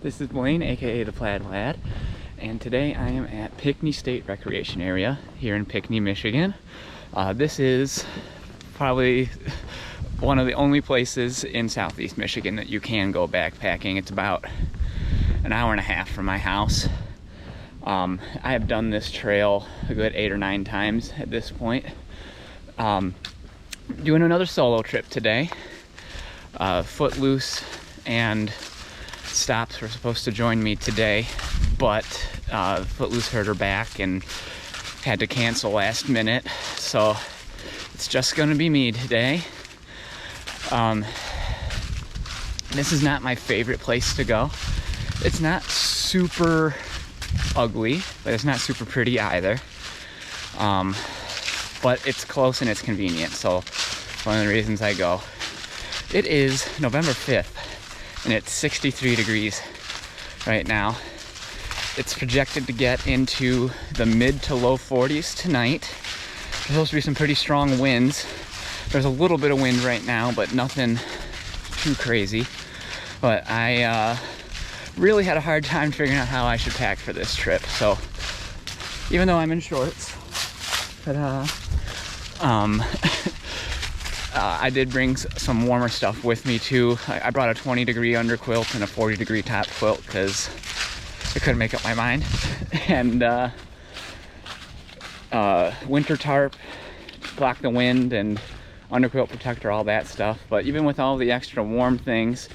This is Blaine, aka the Plaid Lad, and today I am at Pinckney State Recreation Area here in Pinckney, Michigan. This is probably one of the only places in southeast Michigan that you can go backpacking. It's about an hour and a half from my house. I have done this trail a good 8 or 9 times at this point. Doing another solo trip today. Footloose and Stops were supposed to join me today, but Footloose hurt her back and had to cancel last minute, so it's just gonna be me today. This is not my favorite place to go. It's not super ugly, but it's not super pretty either. But it's close and it's convenient, so one of the reasons I go. It is November 5th, and it's 63 degrees right now. It's projected to get into the mid to low 40s tonight. There's supposed to be some pretty strong winds. There's a little bit of wind right now, but nothing too crazy. But I really had a hard time figuring out how I should pack for this trip. So even though I'm in shorts, but I did bring some warmer stuff with me too. I brought a 20-degree underquilt and a 40-degree top quilt because I couldn't make up my mind. And winter tarp to block the wind, and underquilt protector, all that stuff. But even with all the extra warm things,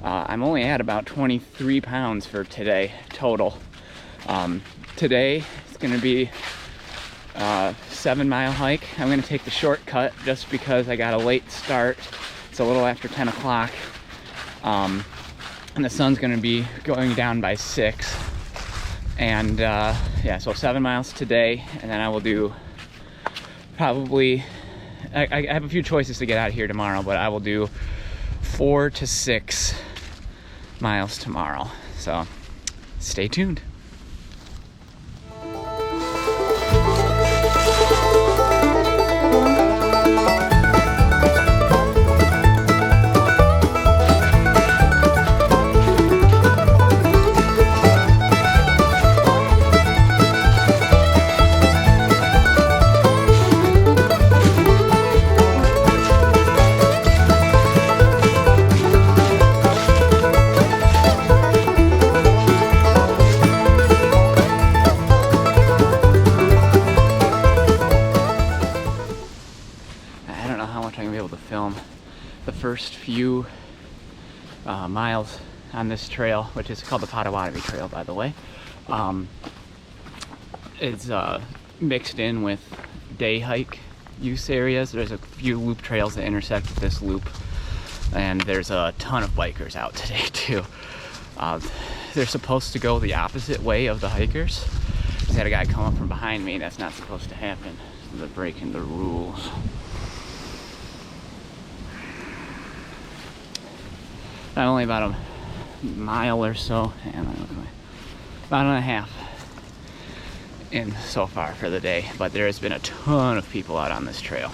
I'm only at about 23 pounds for today total. Today it's going to be 7-mile hike. I'm going to take the shortcut just because I got a late start. It's a little after 10 o'clock. And the sun's going to be going down by 6. And yeah, so 7 miles today, and then I will do probably, I have a few choices to get out of here tomorrow, but I will do 4 to 6 miles tomorrow. So stay tuned. The first few miles on this trail, which is called the Potawatomi Trail, by the way, is mixed in with day hike use areas. There's a few loop trails that intersect with this loop, and there's a ton of bikers out today too. They're supposed to go the opposite way of the hikers. Just had a guy come up from behind me. That's not supposed to happen. They're breaking the rules. Not only about a mile or so, and about and a half in so far for the day, but there has been a ton of people out on this trail.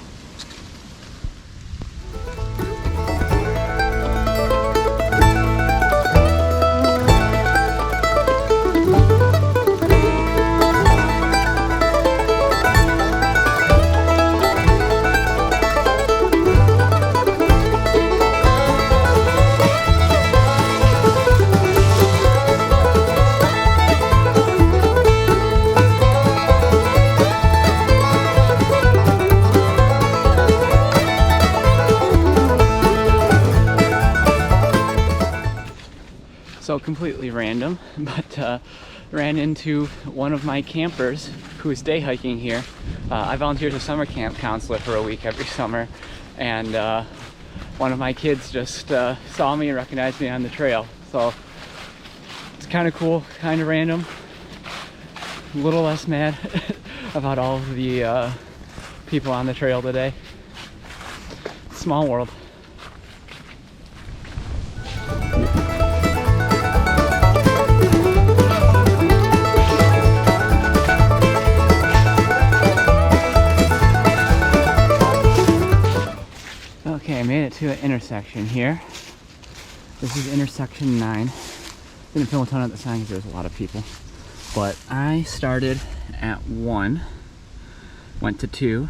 So completely random, but ran into one of my campers who is day hiking here. I volunteer as a summer camp counselor for a week every summer, and one of my kids just saw me and recognized me on the trail. So it's kind of cool, kind of random. A little less mad about all of the people on the trail today. Small world. Okay, I made it to an intersection here. This is intersection 9. Didn't film a ton at the sign because there was a lot of people. But I started at 1, went to 2,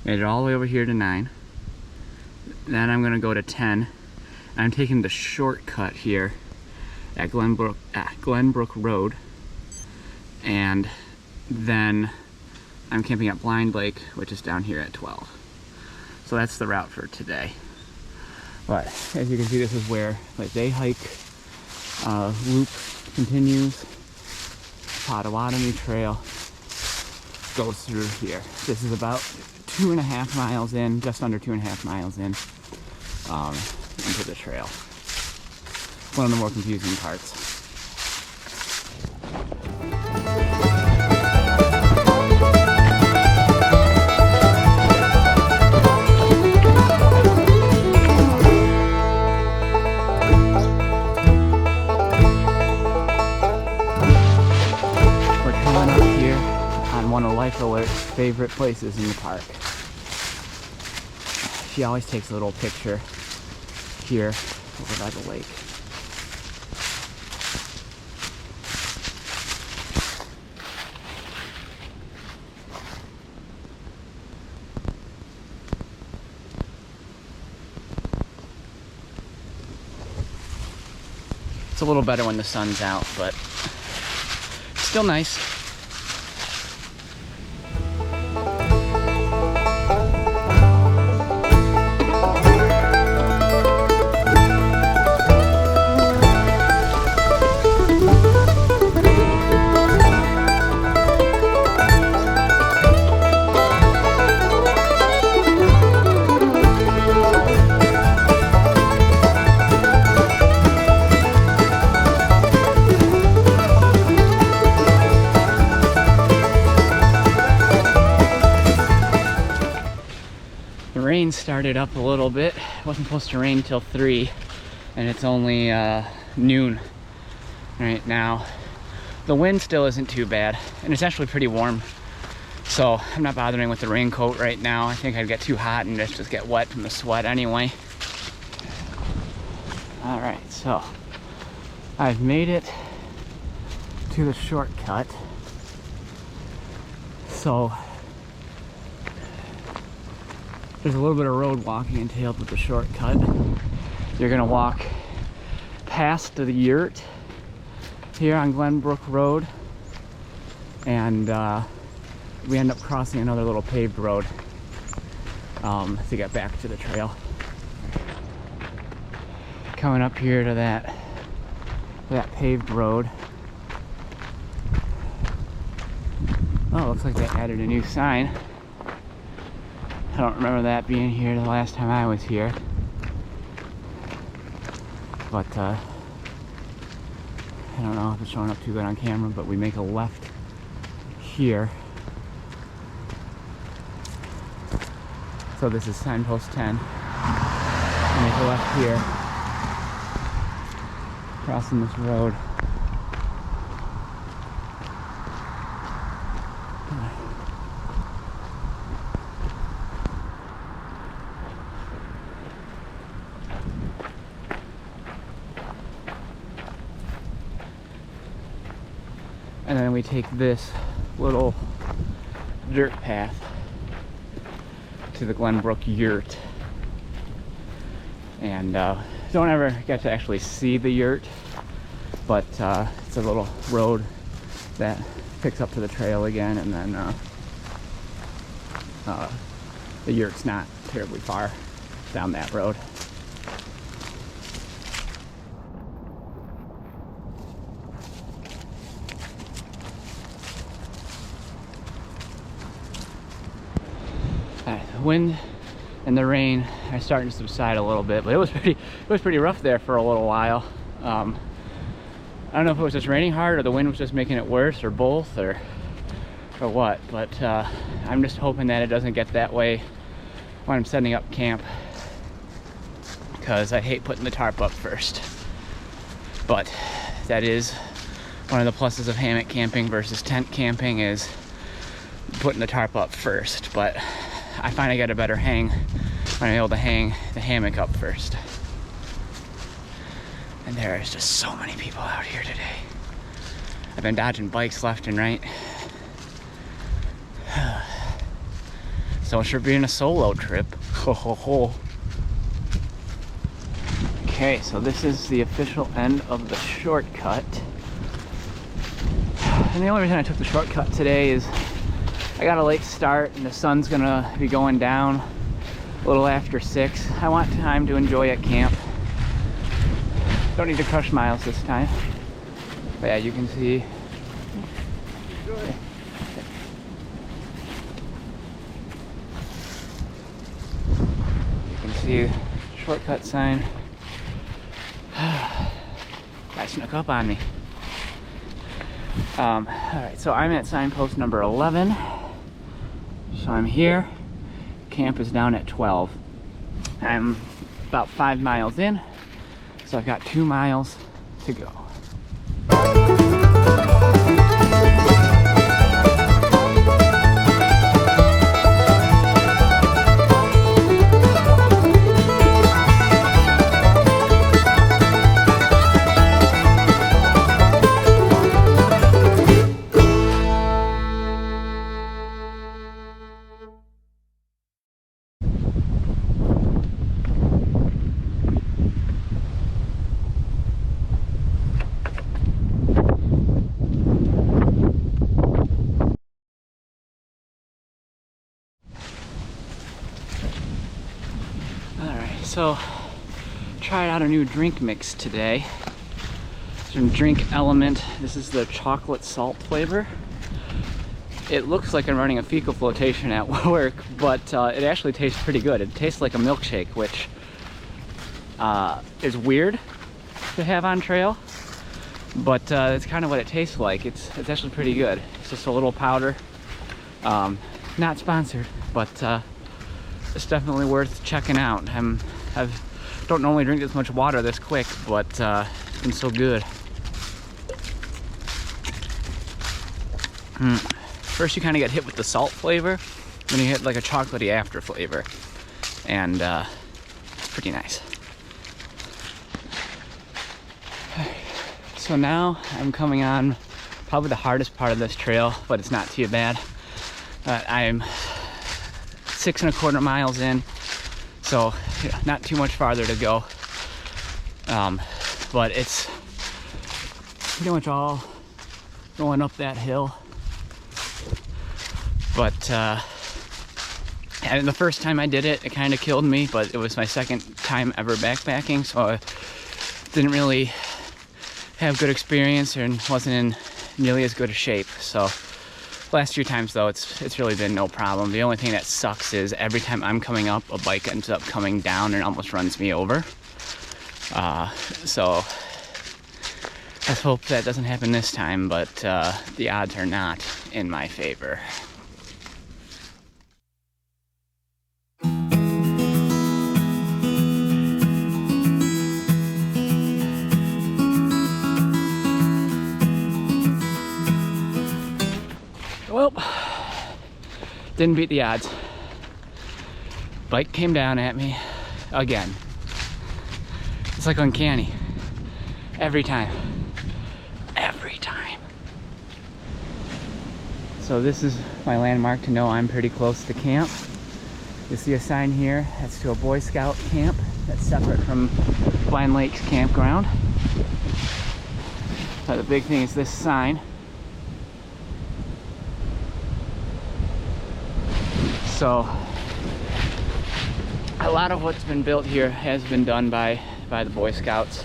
made it all the way over here to 9. Then I'm gonna go to 10. I'm taking the shortcut here at Glenbrook Road. And then I'm camping at Blind Lake, which is down here at 12. So that's the route for today. But as you can see, this is where like day hike loop continues. Potawatomi Trail goes through here. This is about 2.5 miles in, just under 2.5 miles in into the trail. One of the more confusing parts. One of Life Alert's favorite places in the park. She always takes a little picture here over by the lake. It's a little better when the sun's out, but still nice. Rain started up a little bit. It wasn't supposed to rain till 3, and it's only noon right now. The wind still isn't too bad, and it's actually pretty warm, so I'm not bothering with the raincoat right now. I think I'd get too hot and just get wet from the sweat anyway. All right, so I've made it to the shortcut. So there's a little bit of road walking entailed with the shortcut. You're gonna walk past the yurt here on Glenbrook Road, and we end up crossing another little paved road to get back to the trail. Coming up here to that paved road. Oh, looks like they added a new sign. I don't remember that being here the last time I was here. But I don't know if it's showing up too good on camera, but we make a left here. So this is signpost 10. We make a left here, crossing this road. And then we take this little dirt path to the Glenbrook yurt. And don't ever get to actually see the yurt, but it's a little road that picks up to the trail again, and then the yurt's not terribly far down that road. The wind and the rain are starting to subside a little bit, but it was pretty rough there for a little while. I don't know if it was just raining hard or the wind was just making it worse, or both, or what, but I'm just hoping that it doesn't get that way when I'm setting up camp, because I hate putting the tarp up first. But that is one of the pluses of hammock camping versus tent camping, is putting the tarp up first. But I find I get a better hang when I'm able to hang the hammock up first. And there is just so many people out here today. I've been dodging bikes left and right. So it should be in a solo trip. Ho ho ho. Okay, so this is the official end of the shortcut. And the only reason I took the shortcut today is I got a late start and the sun's gonna be going down a little after 6. I want time to enjoy at camp. Don't need to crush miles this time. But yeah, you can see. You can see the shortcut sign. That snuck up on me. Alright, so I'm at signpost number 11. So I'm here. Camp is down at 12. I'm about 5 miles in, so I've got 2 miles to go. So, tried out a new drink mix today. Some Drink Element. This is the chocolate salt flavor. It looks like I'm running a fecal flotation at work, but it actually tastes pretty good. It tastes like a milkshake, which is weird to have on trail, but it's kind of what it tastes like. It's actually pretty good. It's just a little powder. Not sponsored, but it's definitely worth checking out. I don't normally drink this much water this quick, but it's been so good. First you kind of get hit with the salt flavor, then you hit like a chocolatey after flavor, and it's pretty nice. So now I'm coming on probably the hardest part of this trail, but it's not too bad. I'm 6 1/4 miles in, so not too much farther to go, but it's pretty much all going up that hill. But and the first time I did it, it kind of killed me, but it was my second time ever backpacking, so I didn't really have good experience and wasn't in nearly as good a shape. So last few times though, it's really been no problem. The only thing that sucks is every time I'm coming up, a bike ends up coming down and almost runs me over. So let's hope that doesn't happen this time, but the odds are not in my favor. Well, didn't beat the odds. Bike came down at me again. It's like uncanny. Every time. Every time. So this is my landmark to know I'm pretty close to camp. You see a sign here, that's to a Boy Scout camp that's separate from Blind Lakes campground. But the big thing is this sign. So a lot of what's been built here has been done by the Boy Scouts.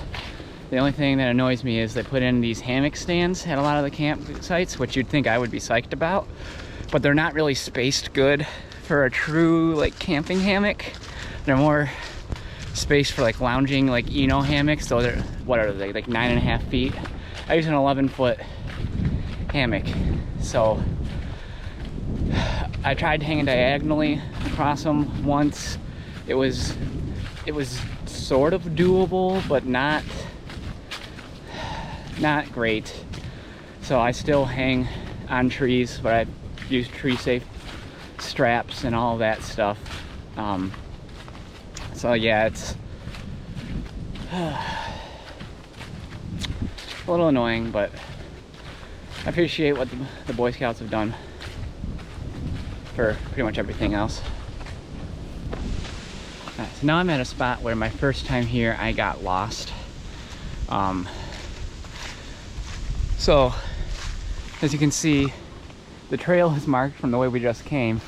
The only thing that annoys me is they put in these hammock stands at a lot of the campsites, which you'd think I would be psyched about, but they're not really spaced good for a true like camping hammock. They're more spaced for like lounging, like hammocks. So they're, what are they, like 9.5 feet? I use an 11-foot hammock. So I tried hanging diagonally across them once. It was sort of doable, but not great. So I still hang on trees, but I use tree safe straps and all that stuff. So yeah, a little annoying, but I appreciate what the Boy Scouts have done for pretty much everything else. Alright, so now I'm at a spot where my first time here I got lost. So as you can see, the trail is marked from the way we just came,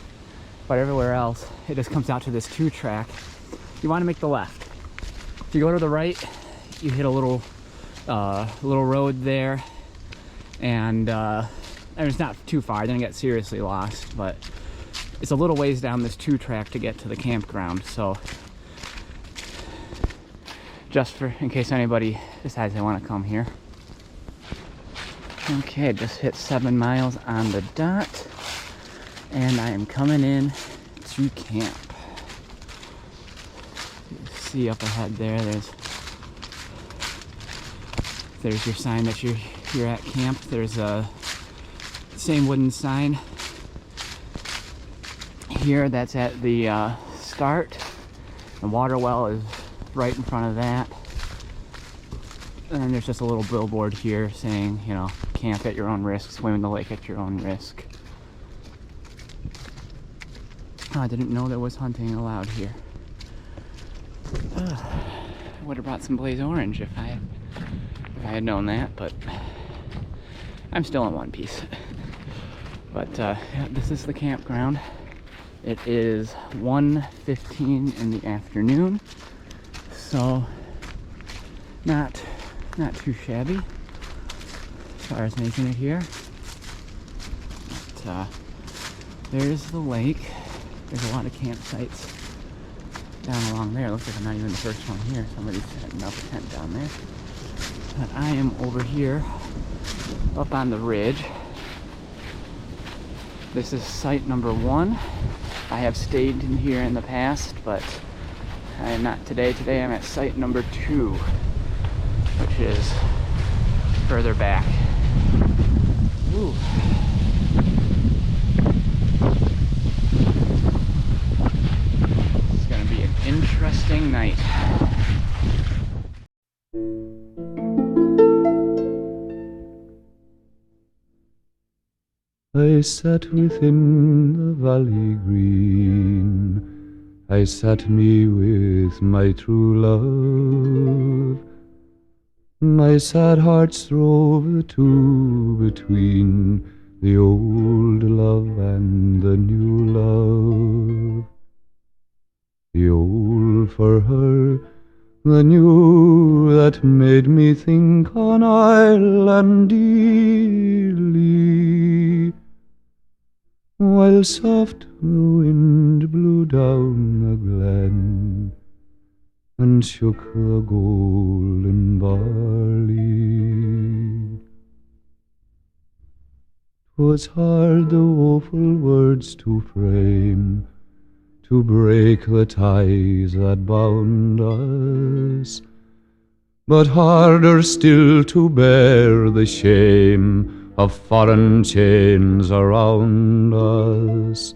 but everywhere else it just comes out to this 2-track. You want to make the left. If you go to the right, you hit a little road there, and it's not too far. Then you get seriously lost, but it's a little ways down this 2-track to get to the campground. So just in case anybody decides they want to come here. Okay, just hit 7 miles on the dot, and I am coming in to camp. You see up ahead there, there's your sign that you're at camp. There's a same wooden sign here that's at the start. The water well is right in front of that. And then there's just a little billboard here saying, you know, camp at your own risk, swim in the lake at your own risk. Oh, I didn't know there was hunting allowed here. I would have brought some Blaze Orange if I had known that, but I'm still in one piece. But yeah, this is the campground. It is 1:15 in the afternoon, so not too shabby as far as making it here. But there's the lake. There's a lot of campsites down along there. Looks like I'm not even the first one here. Somebody's setting up a tent down there. But I am over here up on the ridge. This is site number 1. I have stayed in here in the past, but I am not today. Today I'm at site number 2, which is further back. Ooh. It's gonna be an interesting night. I sat within the valley green, I sat me with my true love. My sad heart strove the two between, the old love and the new love. The old for her, the new that made me think on island dearly, while soft the wind blew down the glen and shook the golden barley. 'Twas hard the woeful words to frame, to break the ties that bound us, but harder still to bear the shame of foreign chains around us.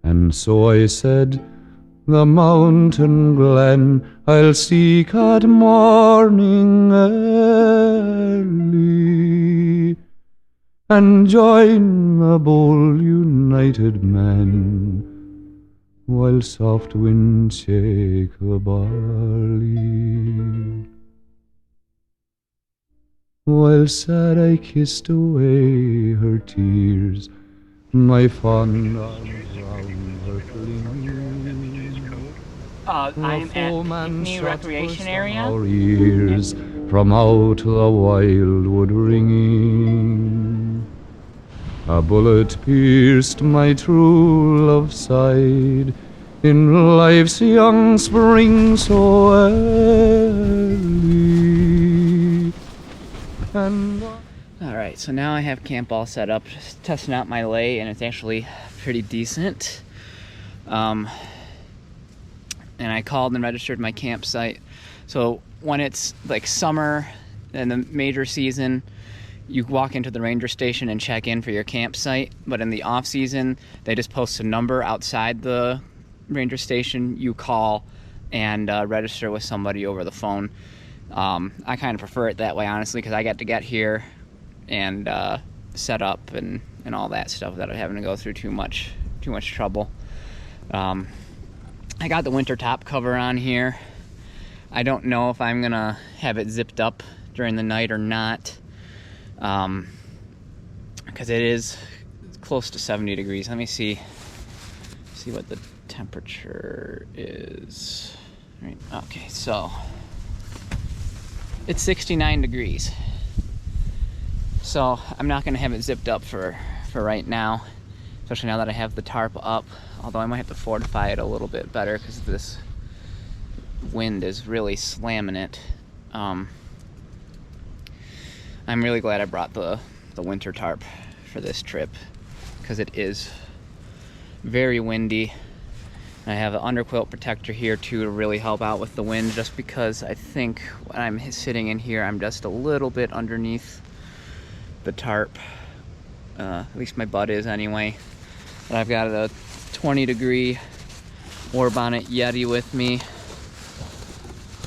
And so I said, the mountain glen I'll seek at morning early, and join the bold united men, while soft winds shake the barley. While sad I kissed away her tears, my fond arms round her flinging. I'm at Pinckney Recreation Area. Our ears from out the wildwood ringing. A bullet pierced my true love's side in life's young spring so early. Alright, so now I have camp all set up, just testing out my lay, and it's actually pretty decent. And I called and registered my campsite. So when it's like summer and the major season, you walk into the ranger station and check in for your campsite. But in the off season, they just post a number outside the ranger station. You call and register with somebody over the phone. I kind of prefer it that way, honestly, because I get to get here and set up and all that stuff without having to go through too much trouble. I got the winter top cover on here. I don't know if I'm gonna have it zipped up during the night or not, because it is close to 70 degrees. Let me see what the temperature is. Right. Okay, so it's 69 degrees. So I'm not gonna have it zipped up for right now, especially now that I have the tarp up, although I might have to fortify it a little bit better because this wind is really slamming it. I'm really glad I brought the winter tarp for this trip because it is very windy. I have an underquilt protector here too to really help out with the wind, just because I think when I'm sitting in here I'm just a little bit underneath the tarp. At least my butt is anyway. But I've got a 20-degree War Bonnet Yeti with me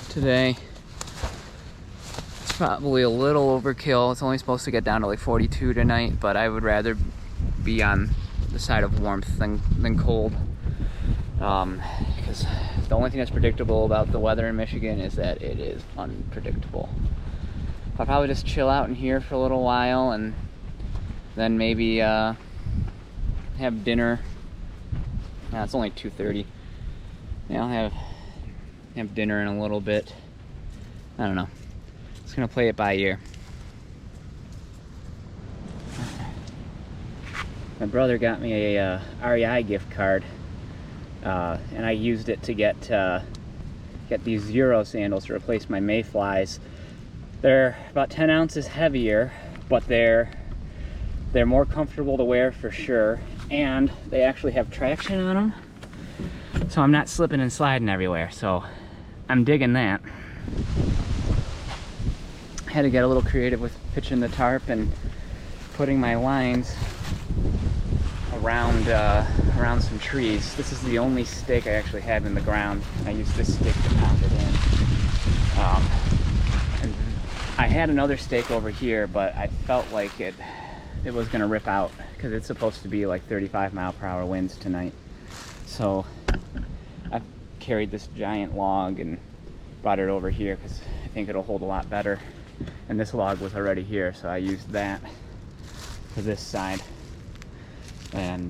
today. It's probably a little overkill. It's only supposed to get down to like 42 tonight, but I would rather be on the side of warmth than cold. Because the only thing that's predictable about the weather in Michigan is that it is unpredictable. I'll probably just chill out in here for a little while and then maybe have dinner. Nah, it's only 2:30. Yeah, I'll have dinner in a little bit. I don't know. Just gonna play it by ear. My brother got me a REI gift card, and I used it to get these Zero sandals to replace my Mayflies. They're about 10 ounces heavier, but they're more comfortable to wear for sure, and they actually have traction on them, so I'm not slipping and sliding everywhere, so I'm digging that. I had to get a little creative with pitching the tarp and putting my lines around some trees. This is the only stake I actually have in the ground. I used this stick to pound it in. And I had another stake over here, but I felt like it was gonna rip out because it's supposed to be like 35-mile-per-hour winds tonight. So I carried this giant log and brought it over here because I think it'll hold a lot better. And this log was already here, so I used that for this side. And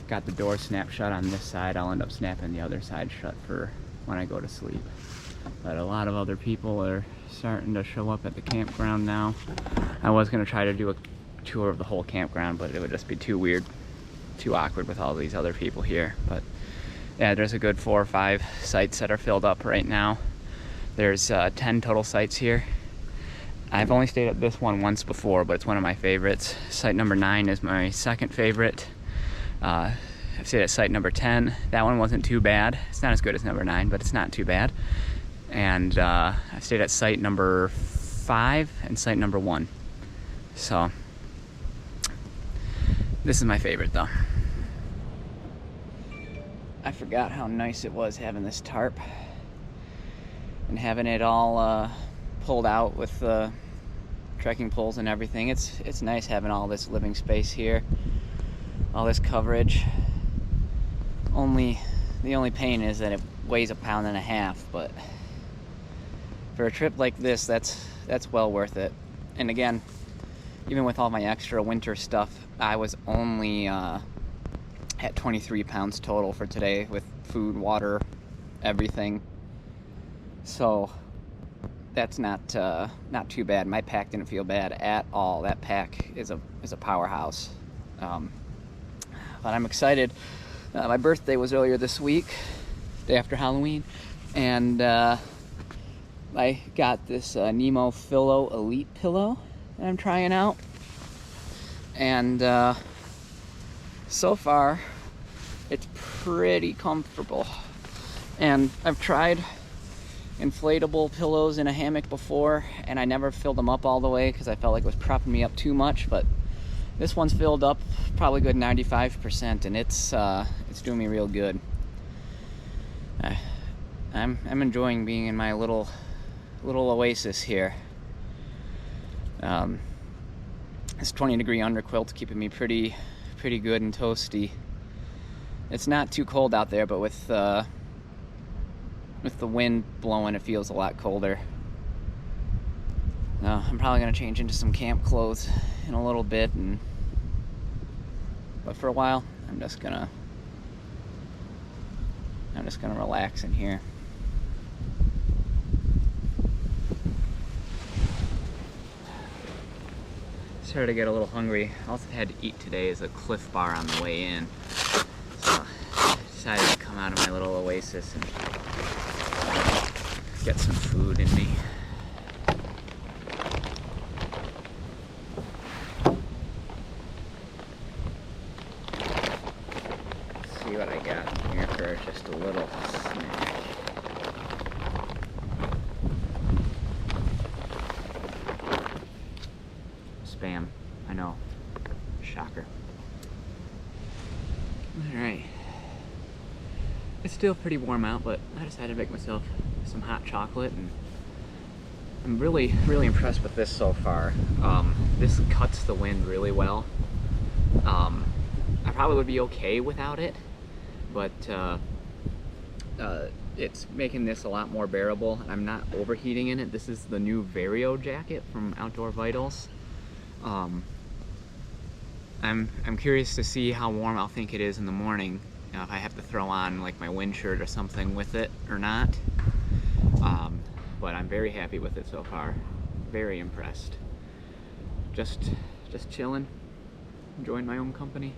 got the door snapped shut on this side. I'll end up snapping the other side shut for when I go to sleep. But a lot of other people are starting to show up at the campground now. I was going to try to do a tour of the whole campground, but it would just be too weird, too awkward with all these other people here. But yeah, there's a good 4 or 5 sites that are filled up right now. There's 10 total sites here. I've only stayed at this one once before, but it's one of my favorites. Site number 9 is my second favorite. I've stayed at site number 10. That one wasn't too bad. It's not as good as number 9, but it's not too bad. And I stayed at site number 5 and site number 1. So this is my favorite though. I forgot how nice it was having this tarp and having it all pulled out with the trekking poles and everything. It's nice having all this living space here, all this coverage. The only pain is that it weighs 1.5 pounds, but for a trip like this, that's well worth it. And again, even with all my extra winter stuff, I was only at 23 pounds total for today with food, water, everything. So that's not too bad. My pack didn't feel bad at all. That pack is a powerhouse. But I'm excited. My birthday was earlier this week, day after Halloween, and I got this Nemo Philo Elite pillow that I'm trying out, and so far it's pretty comfortable. And I've tried inflatable pillows in a hammock before, and I never filled them up all the way because I felt like it was propping me up too much, but this one's filled up probably good 95%, and it's doing me real good. I'm enjoying being in my little little oasis here. This 20-degree underquilt's keeping me pretty good and toasty. It's not too cold out there, but with the wind blowing, it feels a lot colder. I'm probably gonna change into some camp clothes in a little bit, but for a while, I'm just gonna relax in here. Started to get a little hungry. I also had to eat today as a Cliff Bar on the way in. So I decided to come out of my little oasis and get some food in me. Let's see what I got in here for just a little snack. Spam, I know, shocker. Alright, it's still pretty warm out, but I decided to make myself some hot chocolate, and I'm really impressed with this so far. This cuts the wind really well. I probably would be okay without it, but it's making this a lot more bearable. I'm not overheating in it. This is the new Vario jacket from Outdoor Vitals. I'm curious to see how warm I'll think it is in the morning, if I have to throw on like my wind shirt or something with it or not. But I'm very happy with it so far. Very impressed. Just chilling, enjoying my own company.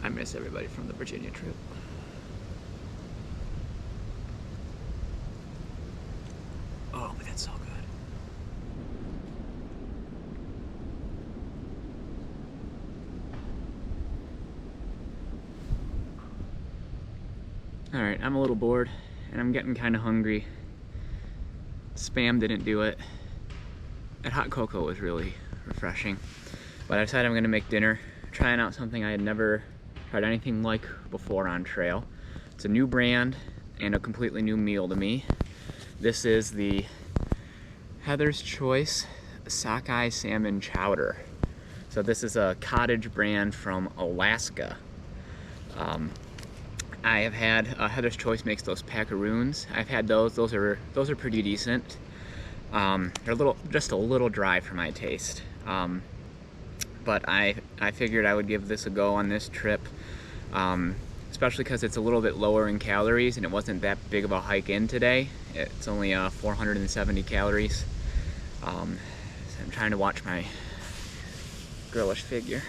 I miss everybody from the Virginia trip. Oh, but that's so good. Alright, I'm a little bored, and I'm getting kind of hungry. Spam didn't do it. That hot cocoa was really refreshing. But I decided I'm going to make dinner, trying out something I had never tried anything like before on trail. It's a new brand and a completely new meal to me. This is the Heather's Choice Sockeye Salmon Chowder. So this is a cottage brand from Alaska. I have had Heather's Choice makes those packaroons. I've had those. Those are pretty decent. They're just a little dry for my taste. But I figured I would give this a go on this trip, especially because it's a little bit lower in calories and it wasn't that big of a hike in today. It's only 470 calories. So I'm trying to watch my girlish figure.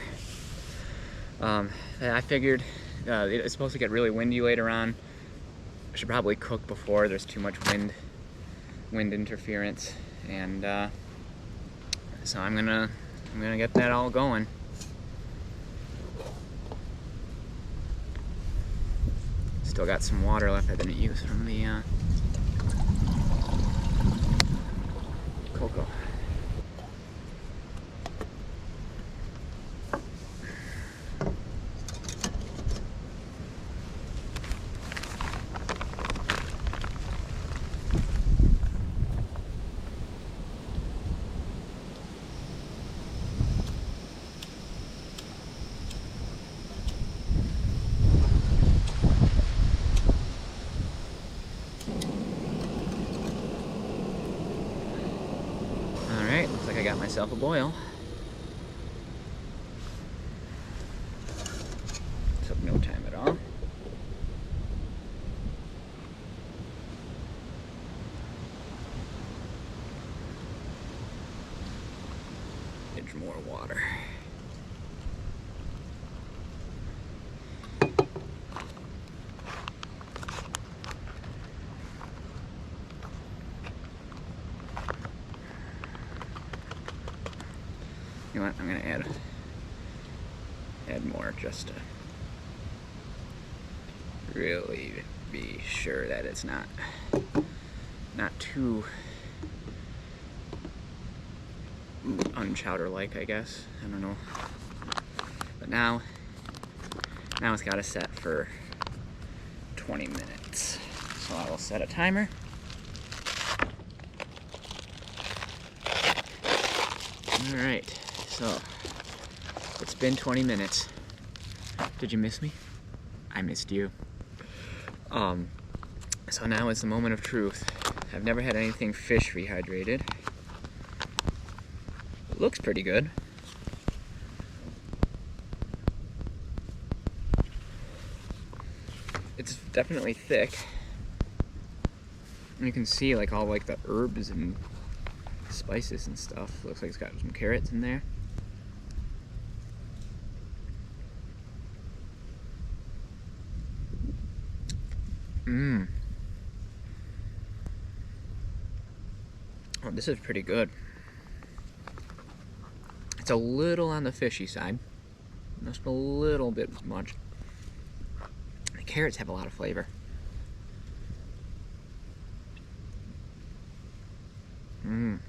I figured it's supposed to get really windy later on. I should probably cook before there's too much wind interference, and so I'm gonna get that all going. Still got some water left I didn't use from the cocoa. Looks like I got myself a boil. Took no time at all. Need more water. You know what, I'm gonna add more just to really be sure that it's not too unchowder-like, I guess. I don't know. But now it's gotta set for 20 minutes. So I will set a timer. Alright, so it's been 20 minutes. Did you miss me? I missed you. So now is the moment of truth. I've never had anything fish rehydrated. It looks pretty good. It's definitely thick. You can see like all like the herbs and spices and stuff. Looks like it's got some carrots in there. Mmm. Oh, this is pretty good. It's a little on the fishy side. Just a little bit much. The carrots have a lot of flavor. Mmm.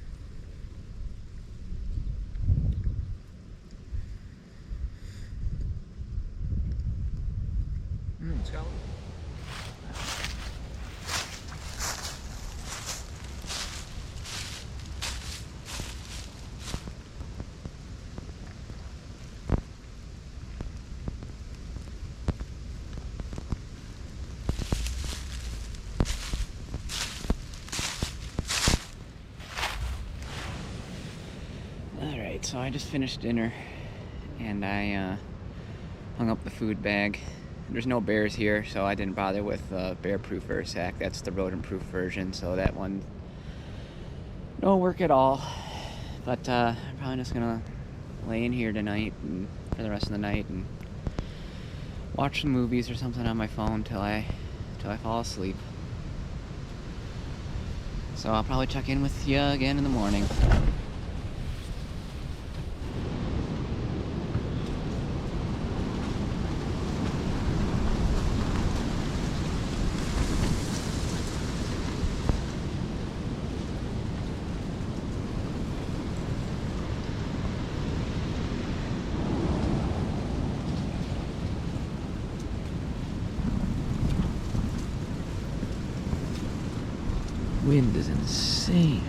It's got Alright, so I just finished dinner and I hung up the food bag. There's no bears here, so I didn't bother with bear-proof Versac. That's the rodent-proof version, so that one don't work at all. But I'm probably just gonna lay in here tonight and for the rest of the night and watch some movies or something on my phone till I fall asleep. So I'll probably check in with you again in the morning. Wind is insane.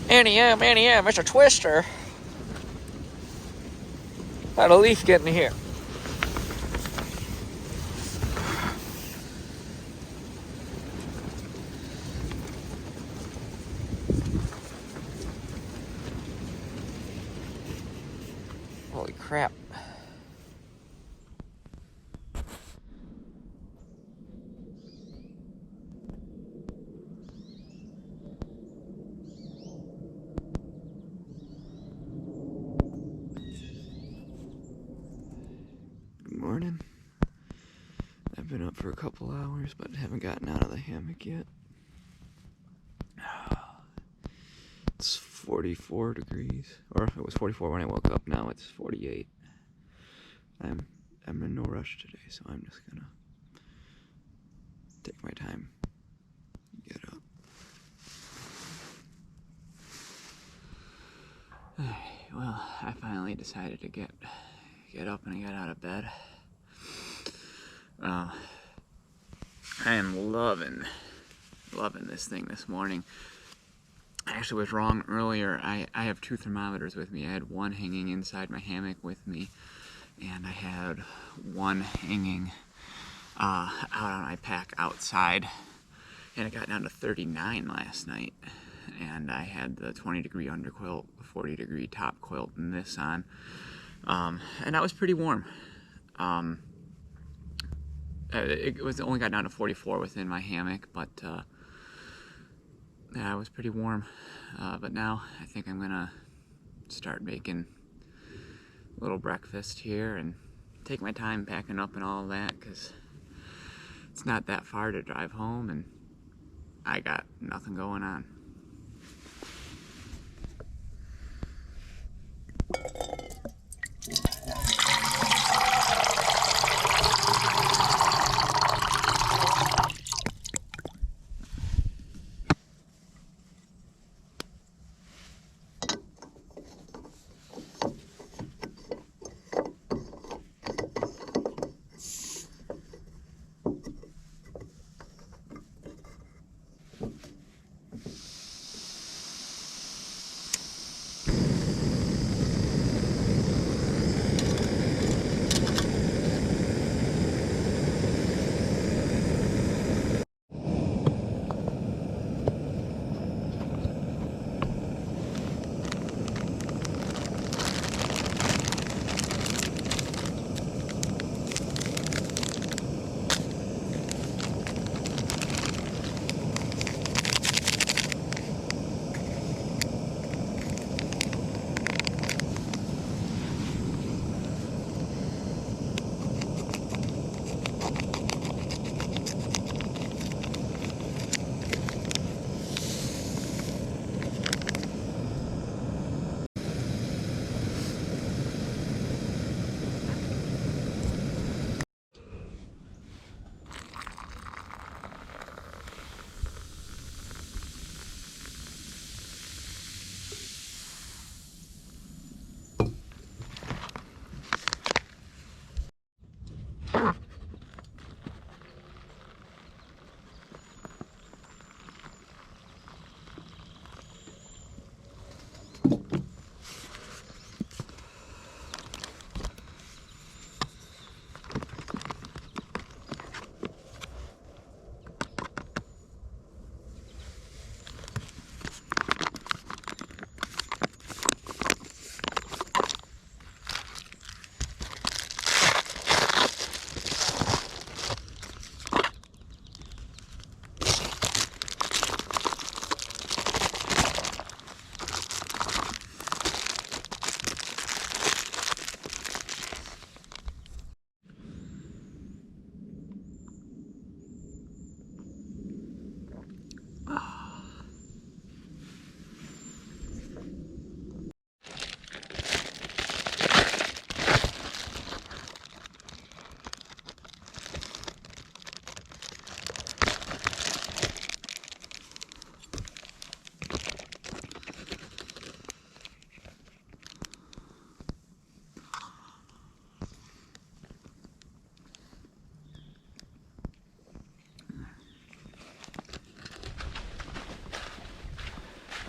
Annie, Mr. Twister. How'd a leaf get in here? Holy crap. Good morning. I've been up for a couple hours, but haven't gotten out of the hammock yet. It's 44 degrees, or it was 44 when I woke up. Now it's 48. I'm in no rush today, so I'm just gonna take my time, get up. Well, I finally decided to get up and get out of bed. I am loving this thing this morning. I actually was wrong earlier. I have two thermometers with me. I had one hanging inside my hammock with me, and I had one hanging out on my pack outside, and it got down to 39 last night. And I had the 20-degree underquilt, 40-degree top quilt, and this on, and that was pretty warm. It only got down to 44 within my hammock, but yeah, it was pretty warm. But now I think I'm gonna start making a little breakfast here and take my time packing up and all of that, because it's not that far to drive home and I got nothing going on.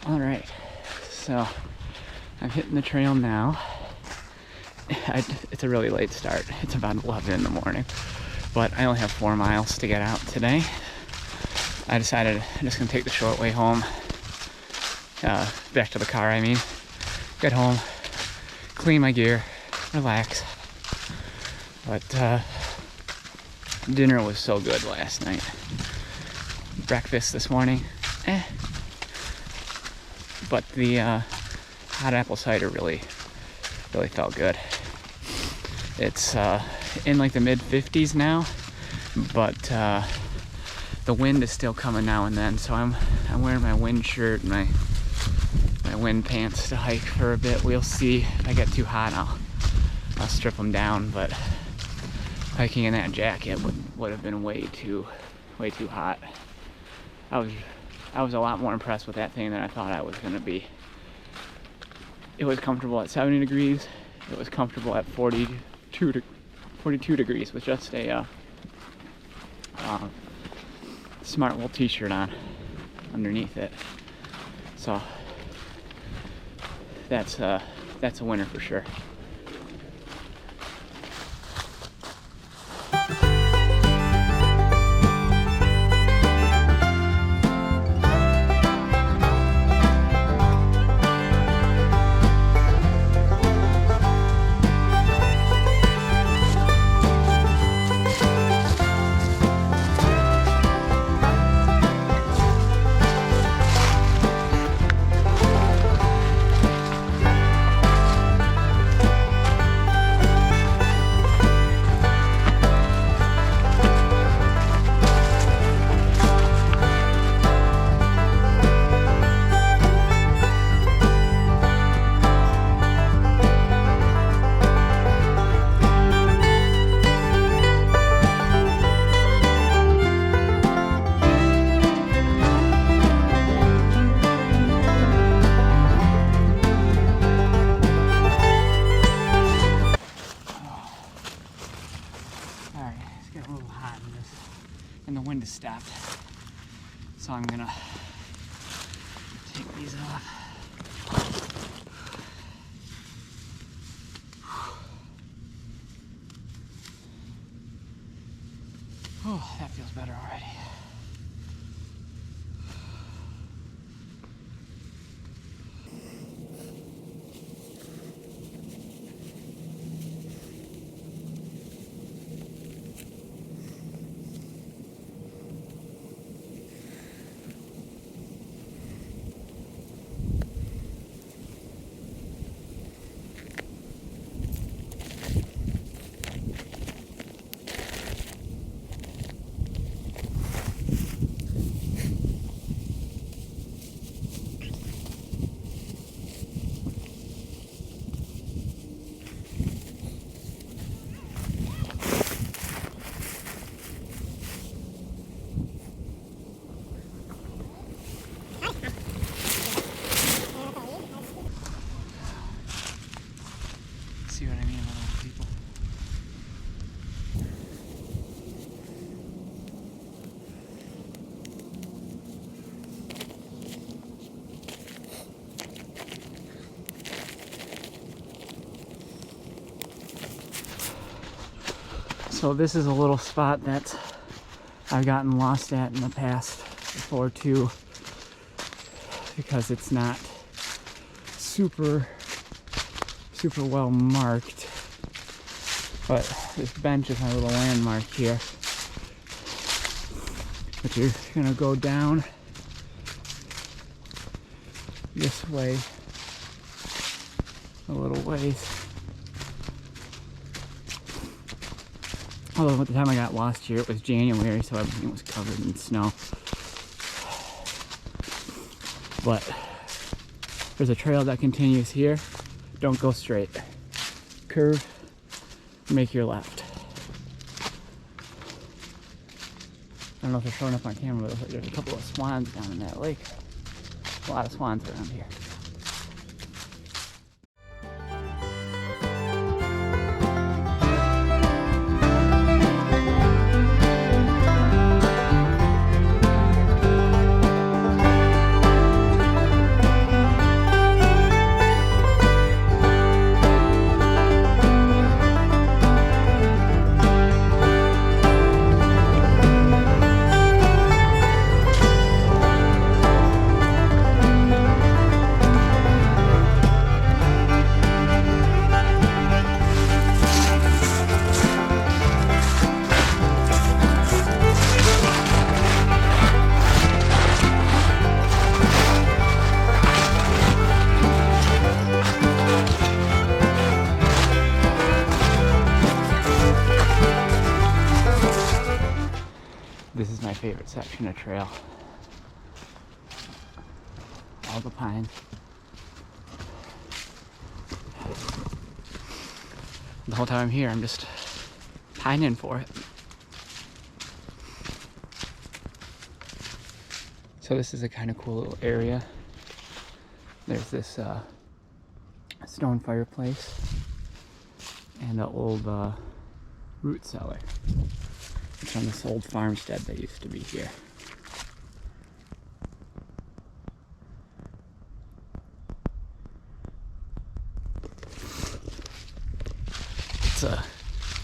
All right, so I'm hitting the trail now. It's a really late start. It's about 11 in the morning, but I only have 4 miles to get out today. I decided I'm just gonna take the short way home, back to the car, I mean. Get home, clean my gear, relax. But dinner was so good last night. Breakfast this morning, but the hot apple cider really felt good. It's in like the mid 50s now, but the wind is still coming now and then, so I'm wearing my wind shirt and my wind pants to hike for a bit. We'll see. If I get too hot, I'll strip them down, but hiking in that jacket would have been way too hot. I was a lot more impressed with that thing than I thought I was gonna be. It was comfortable at 70 degrees. It was comfortable at 42 degrees with just a smart wool t-shirt on underneath it. So that's a winner for sure. And the wind has stopped, so I'm gonna take these off. Oh, that feels better already. See what I mean about old people? So this is a little spot that I've gotten lost at in the past before too, because it's not super well marked, but this bench is my little landmark here. But you're gonna go down this way a little ways. Although at the time I got lost here, it was January, so everything was covered in snow. But there's a trail that continues here. Don't go straight. Curve, make your left. I don't know if they're showing up on camera, but there's a couple of swans down in that lake. A lot of swans around here. watching a trail. All the pine. The whole time I'm here, I'm just pining for it. So this is a kind of cool little area. There's this stone fireplace and an old root cellar. It's on this old farmstead that used to be here. It's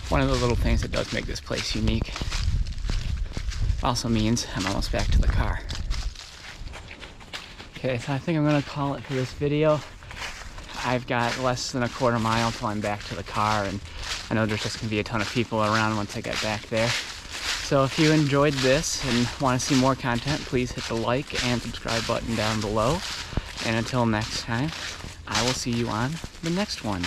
one of the little things that does make this place unique. Also means I'm almost back to the car. Okay, so I think I'm gonna call it for this video. I've got less than a quarter mile till I'm back to the car, and I know there's just gonna be a ton of people around once I get back there. So if you enjoyed this and want to see more content, please hit the like and subscribe button down below. And until next time, I will see you on the next one.